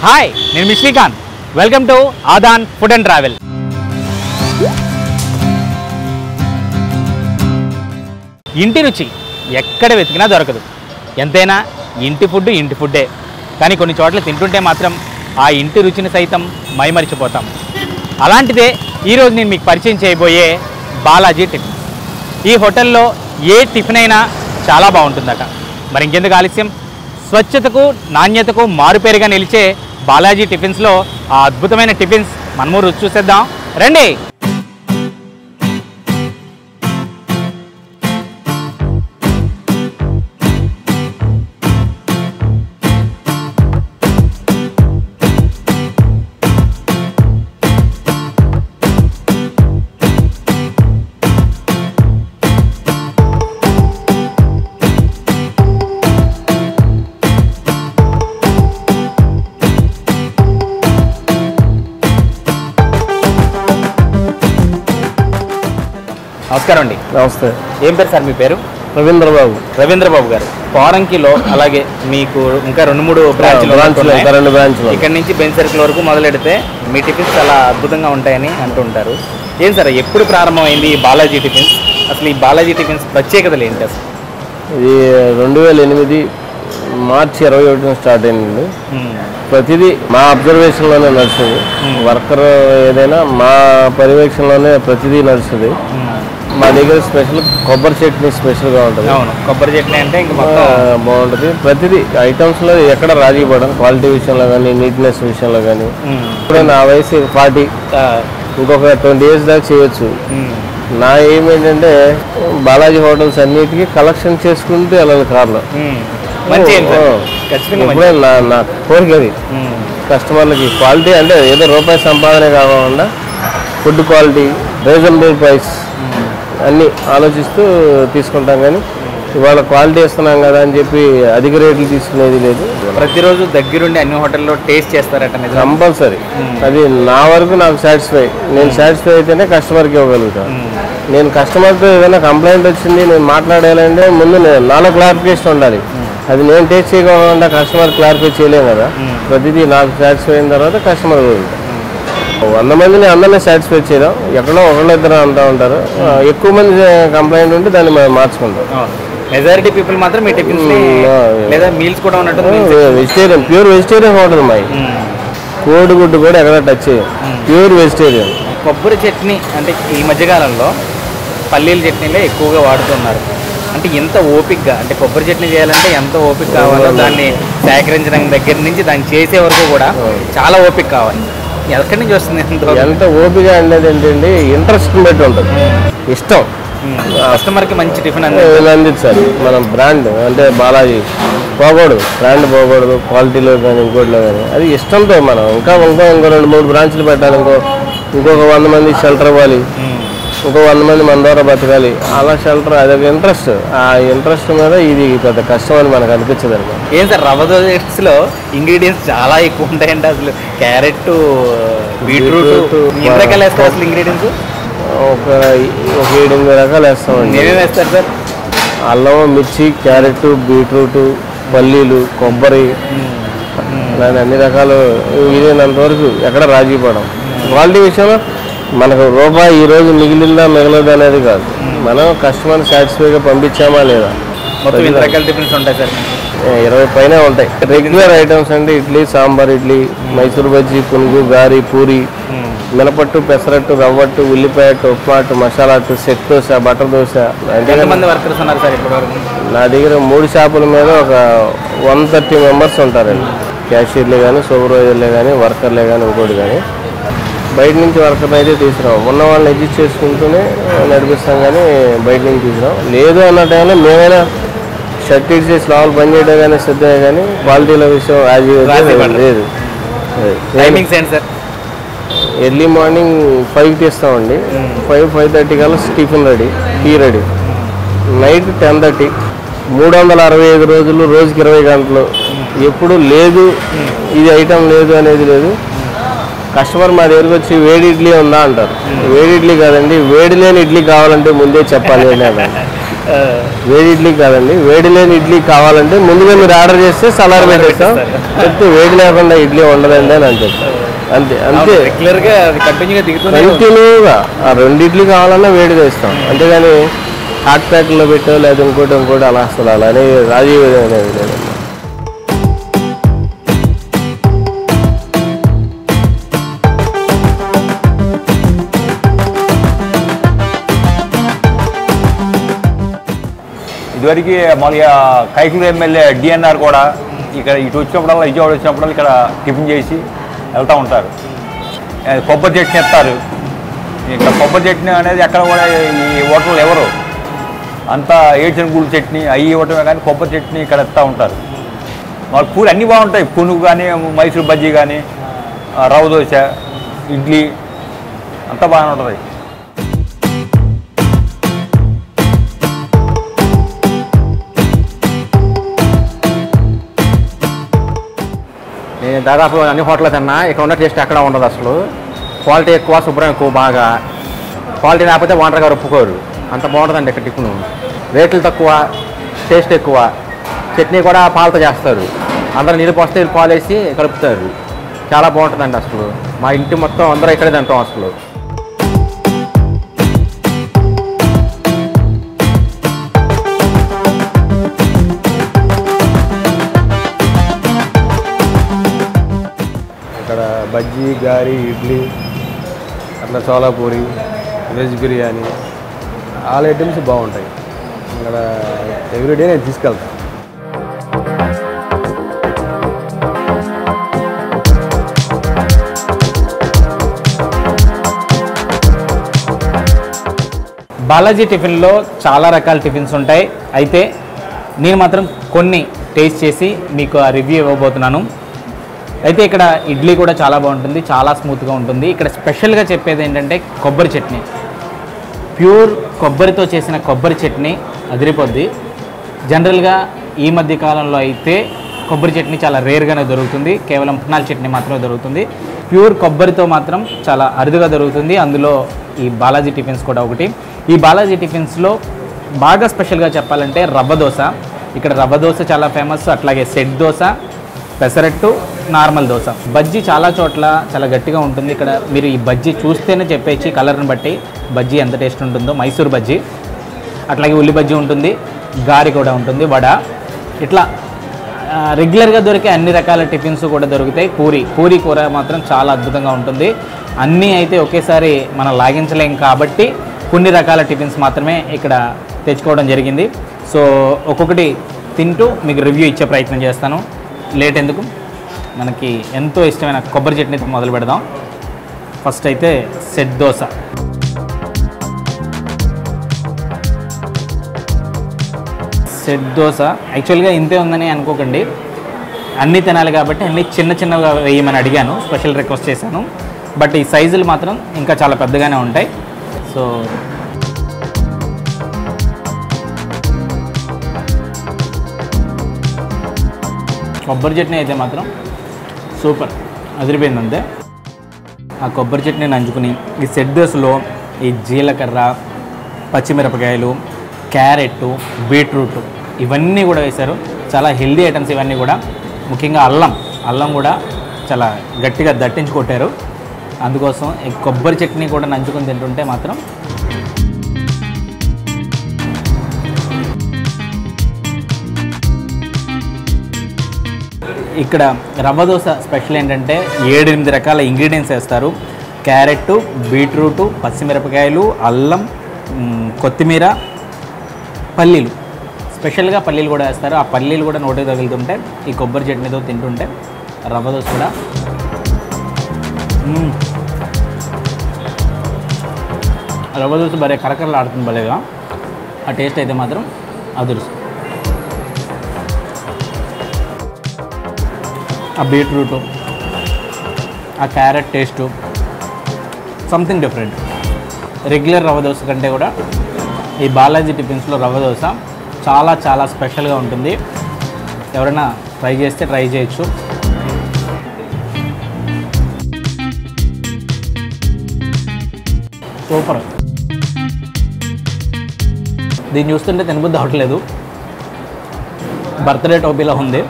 Hi, నేను మీ Srikanth. Welcome to Aadhan food and travel. ఇంటి రుచి ఎక్కడ వెతికినా దొరకదు. ఎంతైనా ఇంటి ఫుడ్డే. కానీ కొన్ని చోట్ల తింటుంటే మాత్రం ఆ ఇంటి రుచిని సైతం మైమరిచిపోతాం. అలాంటిదే ఈరోజు నేను మీకు పరిచయం చేయబోయే బాలాజీ టిఫిన్. ఈ హోటల్లో ఏ టిఫిన్ అయినా చాలా బాగుంటుందట. మరి ఇంకెందుకు ఆలస్యం, స్వచ్ఛతకు నాణ్యతకు మారుపేరుగా నిలిచే బాలాజీ టిఫిన్స్లో ఆ అద్భుతమైన టిఫిన్స్ మనము రుచి చూసేద్దాం రండి. నమస్కారం అండి. నమస్తే. ఏం పేరు సార్ మీ పేరు? రవీంద్రబాబు గారు. పోరంకిలో అలాగే మీకు ఇంకా 2-3 బ్రాంచ్లు ఇక్కడ నుంచి బెంచ్ సర్కిల్ వరకు మొదలెడితే మీ టిఫిన్స్ చాలా అద్భుతంగా ఉంటాయని అంటుంటారు. ఏం సార్, ఎప్పుడు ప్రారంభమైంది ఈ బాలాజీ టిఫిన్స్? అసలు ఈ బాలాజీ టిఫిన్స్ ప్రత్యేకతలు ఏంటి అసలు? ఇది 2008 మార్చి 21 స్టార్ట్ అయింది. ప్రతిదీ మా అబ్జర్వేషన్లోనే నడుస్తుంది. వర్కర్ ఏదైనా మా పర్యవేక్షణలోనే ప్రతిదీ నడుస్తుంది. మా దగ్గర స్పెషల్ కొబ్బరి చట్నీ స్పెషల్గా ఉంటుంది. అవును, కొబ్బరి చట్నీ అంటే ఇంకా బాగుంటుంది. ప్రతిదీ ఐటమ్స్లో ఎక్కడ రాజీ పడడం, క్వాలిటీ విషయంలో కానీ నీట్నెస్ విషయంలో కానీ. ఇప్పుడు నా వయసు 40, ఇంకొక 20 years దాకా చేయొచ్చు. నా ఏం ఏంటంటే బాలాజీ హోటల్స్ అన్నిటికీ కలెక్షన్ చేసుకుంటూ వెళ్ళాలి కార్లో. ఇప్పుడే నా కోరిక అది. కస్టమర్లకి క్వాలిటీ అంటే ఏదో రూపాయి సంపాదనే కాకుండా ఫుడ్ క్వాలిటీ, రీజనబుల్ ప్రైస్ అన్నీ ఆలోచిస్తూ తీసుకుంటాం. కానీ ఇవాళ క్వాలిటీ ఇస్తున్నాం కదా అని చెప్పి అధిక రేట్లు తీసుకునేది లేదు. ప్రతిరోజు దగ్గరుండి అన్ని హోటల్లో టేస్ట్ చేస్తారట? కంపల్సరీ. అది నా వరకు నాకు సాటిస్ఫై. నేను సాటిస్ఫై అయితేనే కస్టమర్కి ఇవ్వగలుగుతాను. నేను కస్టమర్తో ఏదైనా కంప్లైంట్ వచ్చింది నేను మాట్లాడాలంటే ముందు నాలో క్లారిఫికేషన్ ఉండాలి. అది నేను టేస్ట్ చేయకుండా కస్టమర్ క్లారిఫై చేయలేము కదా. ప్రతిదీ నాకు సాటిస్ఫై అయిన తర్వాత కస్టమర్ 100 మందిని అందరినీ సాటిస్ఫై చేయడం. ఎక్కడో ఒకళ్ళిద్దరు అంటూ ఉంటారు. ఎక్కువ మంది కంప్లైంట్ ఉంటే దాన్ని మనం మార్చుకుంటాం. మెజారిటీ పీపుల్ మాత్రం మీ టిఫిన్స్ లేదా మీల్స్ కూడా ఉన్నట్టు వెజిటేరియన్, ప్యూర్ వెజిటేరియన్ హోటల్ మాది. కోడిగుడ్డు కూడా ఎక్కడ టచ్ చేయం, ప్యూర్ వెజిటేరియన్. కొబ్బరి చట్నీ అంటే ఈ మధ్యకాలంలో పల్లీల చట్నీలే ఎక్కువగా వాడుతున్నారు. అంటే ఎంత ఓపికగా, అంటే కొబ్బరి చట్నీ చేయాలంటే ఎంత ఓపిక కావాలో, దాన్ని సేకరించడం దగ్గర నుంచి దాన్ని చేసే వరకు కూడా చాలా ఓపిక కావాలి. ఎక్కడి నుంచి వస్తుంది ఎంత ఓపిక అనేది ఏంటంటే ఇంట్రెస్ట్ బట్టి ఉంటుంది. ఇష్టం కస్టమర్కి మంచి టిఫిన్ అందించాలి. మనం బ్రాండ్ అంటే బాలాజీ పోకూడదు, బ్రాండ్ పోకూడదు క్వాలిటీలో కానీ ఇంకోటిలో కానీ. అది ఇష్టంతో మనం ఇంకో 2-3 బ్రాంచ్లు పెట్టాలి. ఇంకొక 100 మంది షెల్టర్ ఇవ్వాలి, ఇంకో 100 మంది మన ద్వారా బతకాలి. అలా షెల్టర్, అదొక ఇంట్రెస్ట్. ఆ ఇంట్రెస్ట్ మీద ఇది పెద్ద కష్టం అని మనకు అనిపించదు అనుకో. ఏం సార్, రవ్వ దోశలో ఇంగ్రీడియంట్స్ చాలా ఎక్కువ ఉంటాయండి. అసలు క్యారెట్, బీట్రూట్, ఎన్ని రకాలు వేస్తారు అసలు ఇంగ్రీడియంట్స్? ఒక 7-8 రకాలు వేస్తామండి. ఏమేమి వేస్తారు సార్? అల్లం, మిర్చి, క్యారెట్, బీట్రూట్, పల్లీలు, కొబ్బరి, దాని అన్ని రకాలు. వీలైనంత వరకు ఎక్కడ రాజీ పడం. క్వాలిటీ విషయంలో మనకు రూపాయి ఈరోజు మిగిలిందా మిగలదు అనేది కాదు. మనం కస్టమర్ సాటిస్ఫైగా పంపించామా లేదా. మొత్తం 20 రకాల టిఫిన్స్ ఉంటాయి సార్? 20 పైన ఉంటాయి. రెగ్యులర్ ఐటమ్స్ అంటే ఇడ్లీ, సాంబార్ ఇడ్లీ, మైసూర్ బజ్జీ, పునుగు, గారి, పూరి, మినపట్టు, పెసరట్టు, రవ్వట్టు, ఉల్లిపాయట్టు, ఉప్మాట్టు, మసాలాట్టు, సెట్ దోశ, బటర్ దోశ. ఎంతమంది వర్కర్స్ ఉన్నారు సార్ ఇప్పటివరకు? నా దగ్గర 3 షాపుల మీద ఒక 130 మెంబర్స్ ఉంటారండి. క్యాషియర్లే కానీ, సూపర్వైజర్లే కానీ, వర్కర్లే కానీ, ఇంకోటి కానీ. బయట నుంచి వర్కర్ని అయితే తీసుకురాం. ఉన్న వాళ్ళని అడ్జస్ట్ చేసుకుంటూనే నడిపిస్తాం కానీ బయట నుంచి తీసుకురాం. లేదు అన్న టైంలో మేమైనా షర్ట్ ఇచ్చేసి లోపల పని చేయడం కానీ సిద్ధమే. కానీ క్వాలిటీల విషయం లేదు. టైమింగ్స్ ఏంటి సార్? ఎర్లీ మార్నింగ్ 5కి తీస్తామండి. 5-5:30 కల్లా tiffin ready, tea ready. Night 10:30. 365 రోజులు, రోజుకి 20 గంటలు. ఎప్పుడు లేదు ఇది ఐటమ్ లేదు అనేది లేదు. కస్టమర్ మా దగ్గరికి వచ్చి వేడి ఇడ్లీ ఉందా అంటారు. వేడి ఇడ్లీ కాదండి, వేడి లేని ఇడ్లీ కావాలంటే ముందే చెప్పాలి. వేడి ఇడ్లీ కాదండి, వేడి లేని ఇడ్లీ కావాలంటే ముందుగా మీరు ఆర్డర్ చేస్తే సలార్ పెట్టేస్తాం, చెప్తే వేడి లేకుండా ఇడ్లీ ఉండదండి అని చెప్తాను. అంతే అంతే, కంటిన్యూగా ఆ 2 ఇడ్లీ కావాలన్నా వేడిగా ఇస్తాం. అంతేగాని హాట్ ప్యాక్లో పెట్టో లేదా ఇంకోటి అలా అసలు అలానే రాజీ అనేది లేదండి. ఇదివరకు మామూలుగా కైకులు ఎమ్మెల్యే డిఎన్ఆర్ కూడా ఇక్కడ ఇటు వచ్చినప్పుడల్లా విజయవాడ వచ్చినప్పుడల్లా ఇక్కడ టిఫిన్ చేసి వెళ్తూ ఉంటారు. కొబ్బరి చట్నీ ఇస్తారు. ఇక్కడ కొబ్బరి చట్నీ అనేది ఎక్కడ కూడా ఈ హోటల్ ఎవరు అంతా ఏడ్చిన గుడి చట్నీ అవి ఇవ్వటమే, కానీ కొబ్బరి చట్నీ ఇక్కడ ఇస్తూ ఉంటారు. వాళ్ళ పూరి అన్నీ బాగుంటాయి, పునుగు కానీ మైసూర్ బజ్జీ కానీ రవ్వ దోశ ఇడ్లీ అంతా బాగానే ఉంటుంది. నేను దాదాపు అన్ని హోటల్లో తిన్నా, ఇక్కడ ఉన్న టేస్ట్ ఎక్కడ ఉండదు అసలు. క్వాలిటీ ఎక్కువ, శుభ్రం ఎక్కువ, బాగా క్వాలిటీ లేకపోతే ఓనర్ గారు ఒప్పుకోరు. అంత బాగుంటుందండి ఇక్కడ టిఫిన్. రేట్లు తక్కువ, టేస్ట్ ఎక్కువ. చట్నీ కూడా పాలతో చేస్తారు, అందరూ నీళ్ళు పోస్తే పాలు వేసి కలుపుతారు. చాలా బాగుంటుందండి అసలు. మా ఇంటి మొత్తం అందరూ ఇక్కడే తింటాం అసలు. ఇక్కడ బజ్జీ, గారి, ఇడ్లీ, అట్లా చోలాపూరి, వెజ్ బిర్యానీ, ఆల్ ఐటమ్స్ బాగుంటాయి. ఇక్కడ ఎవ్రీడే నేను తీసుకెళ్తాను. బాలాజీ టిఫిన్లో చాలా రకాల టిఫిన్స్ ఉంటాయి. అయితే నేను మాత్రం కొన్ని టేస్ట్ చేసి మీకు ఆ రివ్యూ ఇవ్వబోతున్నాను. అయితే ఇక్కడ ఇడ్లీ కూడా చాలా బాగుంటుంది, చాలా స్మూత్గా ఉంటుంది. ఇక్కడ స్పెషల్గా చెప్పేది ఏంటంటే కొబ్బరి చట్నీ, ప్యూర్ కొబ్బరితో చేసిన కొబ్బరి చట్నీ అదిరిపోద్ది. జనరల్గా ఈ మధ్య కాలంలో అయితే కొబ్బరి చట్నీ చాలా రేర్గానే దొరుకుతుంది, కేవలం పుట్నాల చట్నీ మాత్రమే దొరుకుతుంది. ప్యూర్ కొబ్బరితో మాత్రం చాలా అరుదుగా దొరుకుతుంది. అందులో ఈ బాలాజీ టిఫిన్స్ కూడా ఒకటి. ఈ బాలాజీ టిఫిన్స్లో బాగా స్పెషల్గా చెప్పాలంటే రవ్వ దోశ. ఇక్కడ రవ్వ దోశ చాలా ఫేమస్, అట్లాగే సెట్ దోశ, పెసరట్టు, నార్మల్ దోశ. బజ్జీ చాలా చోట్ల చాలా గట్టిగా ఉంటుంది. ఇక్కడ మీరు ఈ బజ్జీ చూస్తేనే చెప్పేసి కలర్ని బట్టి బజ్జీ ఎంత టేస్ట్ ఉంటుందో. మైసూర్ బజ్జీ, అట్లాగే ఉల్లి బజ్జీ ఉంటుంది, గారి కూడా ఉంటుంది, వడ. ఇట్లా రెగ్యులర్గా దొరికే అన్ని రకాల టిఫిన్స్ కూడా దొరుకుతాయి. పూరి కూర మాత్రం చాలా అద్భుతంగా ఉంటుంది. అన్నీ అయితే ఒకేసారి మనం లాగించలేం కాబట్టి కొన్ని రకాల టిఫిన్స్ మాత్రమే ఇక్కడ తెచ్చుకోవడం జరిగింది. సో ఒక్కొక్కటి తింటూ మీకు రివ్యూ ఇచ్చే ప్రయత్నం చేస్తాను. లేట్ ఎందుకు, మనకి ఎంతో ఇష్టమైన కొబ్బరి చట్నీతో మొదలు పెడదాం. ఫస్ట్ అయితే సెట్ దోశ. సెట్ దోశ యాక్చువల్గా ఇంతే ఉందని అనుకోకండి, అన్నీ తినాలి కాబట్టి అన్నీ చిన్నగా వేయమని అడిగాను, స్పెషల్ రిక్వెస్ట్ చేశాను. బట్ ఈ సైజులు మాత్రం ఇంకా చాలా పెద్దగానే ఉంటాయి. సో కొబ్బరి చట్నీ అయితే మాత్రం సూపర్, అదిరిపోయింది అంతే. ఆ కొబ్బరి చట్నీ నంచుకుని ఈ సెట్ దోశలో ఈ జీలకర్ర, పచ్చిమిరపకాయలు, క్యారెట్, బీట్రూట్ ఇవన్నీ కూడా వేశారు. చాలా హెల్దీ ఐటమ్స్ ఇవన్నీ కూడా. ముఖ్యంగా అల్లం కూడా చాలా గట్టిగా దట్టించి కొట్టారు. అందుకోసం ఈ కొబ్బరి చట్నీ కూడా నంచుకొని తింటుంటే మాత్రం ఇక్కడ రవ్వ దోశ స్పెషల్ ఏంటంటే 7-8 రకాల ఇంగ్రీడియంట్స్ వేస్తారు. క్యారెట్, బీట్రూటు, పచ్చిమిరపకాయలు, అల్లం, కొత్తిమీర, పల్లీలు, స్పెషల్గా పల్లీలు కూడా వేస్తారు. ఆ పల్లీలు కూడా నోటికి తగులుతుంటే ఈ కొబ్బరి చట్నీతో తింటుంటే రవ్వ దోశ కూడా రవ్వ దోశ భలే కరకరలు ఆడుతుంది భలేగా. ఆ టేస్ట్ అయితే మాత్రం అదురుసు. ఆ బీట్రూటు, ఆ carrot taste something different. Regular rava dosa కంటే కూడా ఈ బాలాజీ టిఫిన్స్లో రవ్వ దోశ చాలా చాలా స్పెషల్గా ఉంటుంది. ఎవరైనా ట్రై చేస్తే ట్రై చేయొచ్చు. సూపర్. దీన్ని చూస్తుంటే తినబుద్ధి అవ్వట్లేదు. బర్త్డే టోపీలో ఉంది,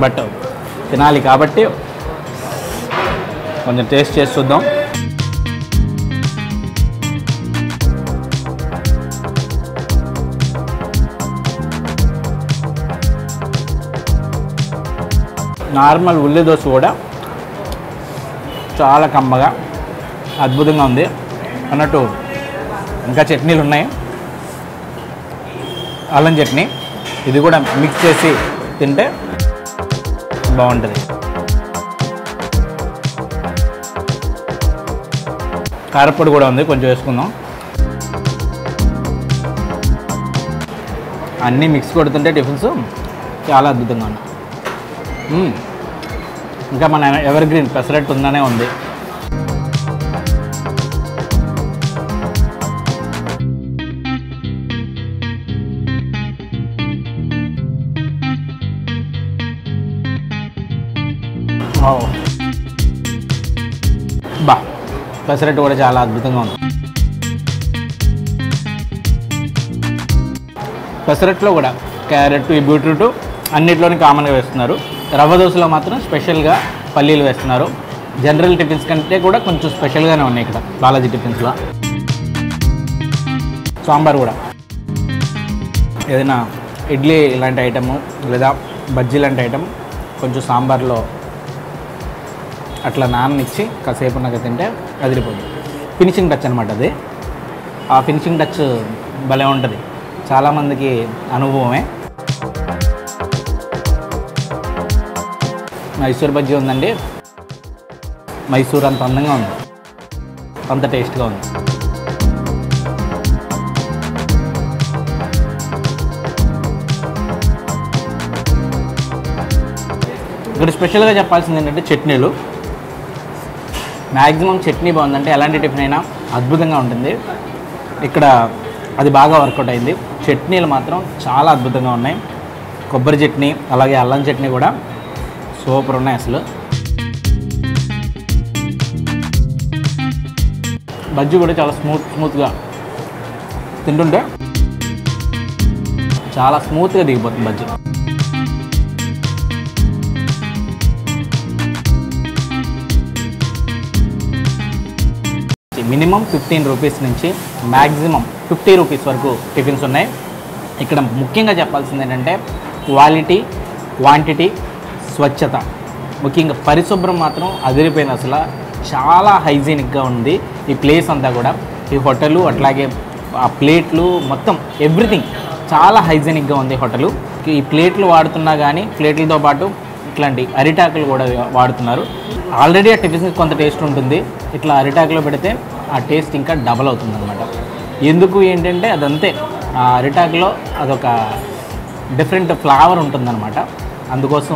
బట్ తినాలి కాబట్టి కొంచెం టేస్ట్ చేసి చూద్దాం. నార్మల్ ఉల్లి దోశ కూడా చాలా కమ్మగా అద్భుతంగా ఉంది అన్నట్టు. ఇంకా చట్నీలు ఉన్నాయి, అల్లం చట్నీ, ఇది కూడా మిక్స్ చేసి తింటే బాగుంటుంది. కారపొడి కూడా ఉంది, కొంచెం వేసుకుందాం. అన్నీ మిక్స్ కొడుతుంటే టిఫిన్స్ చాలా అద్భుతంగా ఉన్నాయి. ఇంకా మన ఎవర్ గ్రీన్ పెసరట్టు ఉందనే ఉంది. బా, పెసరట్టు కూడా చాలా అద్భుతంగా ఉంది. పెసరట్టులో కూడా క్యారెట్, బీట్రూట్ అన్నిట్లోని కామన్గా వేస్తున్నారు. రవ్వ దోశలో మాత్రం స్పెషల్గా పల్లీలు వేస్తున్నారు. జనరల్ టిఫిన్స్ కంటే కూడా కొంచెం స్పెషల్గానే ఉన్నాయి ఇక్కడ బాలాజీ టిఫిన్స్లో. సాంబార్ కూడా ఏదైనా ఇడ్లీ ఇలాంటి ఐటము లేదా బజ్జీ లాంటి ఐటమ్ కొంచెం సాంబార్లో అట్లా నాననిచ్చి కాసేపు నాకు తింటే అదిరిపోతుంది. ఫినిషింగ్ టచ్ అనమాట అది. ఆ ఫినిషింగ్ టచ్ భలే ఉంటుంది, చాలామందికి అనుభవమే. మైసూర్ బజ్జీ ఉందండి, మైసూర్ అంత అందంగా ఉంది, అంత టేస్ట్గా ఉంది. ఇక్కడ స్పెషల్గా చెప్పాల్సింది ఏంటంటే చట్నీలు. మ్యాక్సిమం చట్నీ బాగుందంటే ఎలాంటి టిఫిన్ అయినా అద్భుతంగా ఉంటుంది. ఇక్కడ అది బాగా వర్కౌట్ అయింది. చట్నీలు మాత్రం చాలా అద్భుతంగా ఉన్నాయి. కొబ్బరి చట్నీ అలాగే అల్లం చట్నీ కూడా సూపర్ ఉన్నాయి అసలు. బజ్జీ కూడా చాలా స్మూత్గా తింటుంటే చాలా స్మూత్గా దిగిపోతుంది బజ్జీ. మినిమం 15 రూపీస్ నుంచి మ్యాక్సిమం 50 రూపీస్ వరకు టిఫిన్స్ ఉన్నాయి. ఇక్కడ ముఖ్యంగా చెప్పాల్సింది ఏంటంటే క్వాలిటీ, క్వాంటిటీ, స్వచ్ఛత. ముఖ్యంగా పరిశుభ్రం మాత్రం అదిరిపోయింది అసలు. చాలా హైజీనిక్గా ఉంది ఈ ప్లేస్ అంతా కూడా. ఈ హోటలు అట్లాగే ఆ ప్లేట్లు మొత్తం ఎవ్రీథింగ్ చాలా హైజీనిక్గా ఉంది హోటలు. ఈ ప్లేట్లు వాడుతున్నా కానీ ప్లేట్లతో పాటు ఇట్లాంటి అరిటాకులు కూడా వాడుతున్నారు. ఆల్రెడీ ఆ టిఫిన్స్కి కొంత టేస్ట్ ఉంటుంది, ఇట్లా అరిటాకులో పెడితే ఆ టేస్ట్ ఇంకా డబల్ అవుతుంది అనమాట. ఎందుకు ఏంటంటే అదంతే, ఆ అరిటాకులో అదొక డిఫరెంట్ ఫ్లేవర్ ఉంటుందన్నమాట. అందుకోసం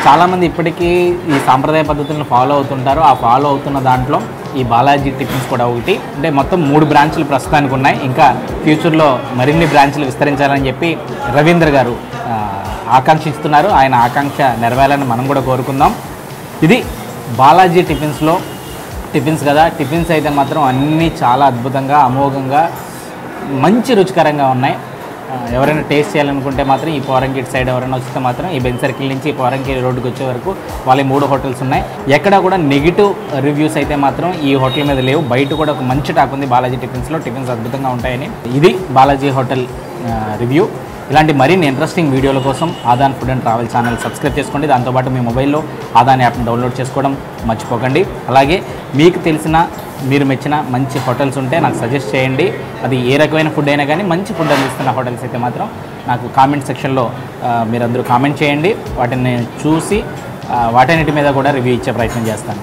చాలామంది ఇప్పటికీ ఈ సాంప్రదాయ పద్ధతులను ఫాలో అవుతుంటారు. ఆ ఫాలో అవుతున్న దాంట్లో ఈ బాలాజీ టిఫిన్స్ కూడా ఒకటి. అంటే మొత్తం 3 బ్రాంచ్లు ప్రస్తుతానికి ఉన్నాయి. ఇంకా ఫ్యూచర్లో మరిన్ని బ్రాంచ్లు విస్తరించాలని చెప్పి రవీంద్ర గారు ఆకాంక్షిస్తున్నారు. ఆయన ఆకాంక్ష నెరవేరాలని మనం కూడా కోరుకుందాం. ఇది బాలాజీ టిఫిన్స్లో టిఫిన్స్ కదా. టిఫిన్స్ అయితే మాత్రం అన్నీ చాలా అద్భుతంగా, అమోఘంగా, మంచి రుచికరంగా ఉన్నాయి. ఎవరైనా టేస్ట్ చేయాలనుకుంటే మాత్రం ఈ పోరంకి సైడ్ ఎవరైనా వస్తే మాత్రం ఈ బెంజ్ సర్కిల్ నుంచి ఈ పోరంకి రోడ్డుకి వచ్చే వరకు వాళ్ళ 3 హోటల్స్ ఉన్నాయి. ఎక్కడ కూడా నెగిటివ్ రివ్యూస్ అయితే మాత్రం ఈ హోటల్ మీద లేవు. బయట కూడా ఒక మంచి టాక్ ఉంది బాలాజీ టిఫిన్స్లో, టిఫిన్స్ అద్భుతంగా ఉంటాయని. ఇది బాలాజీ హోటల్ రివ్యూ. ఇలాంటి మరిన్ని ఇంట్రెస్టింగ్ వీడియోల కోసం Aadhan food and travel channel subscribe చేసుకోండి. దాంతోపాటు మీ మొబైల్లో ఆదాన్ యాప్ని డౌన్లోడ్ చేసుకోవడం మర్చిపోకండి. అలాగే మీకు తెలిసిన, మీరు మెచ్చిన మంచి హోటల్స్ ఉంటే నాకు సజెస్ట్ చేయండి. అది ఏ రకమైన ఫుడ్ అయినా కానీ మంచి ఫుడ్ అందిస్తున్న హోటల్స్ అయితే మాత్రం నాకు కామెంట్ సెక్షన్లో మీరందరూ కామెంట్ చేయండి. వాటిని చూసి వాటన్నిటి మీద కూడా రివ్యూ ఇచ్చే ప్రయత్నం చేస్తాను.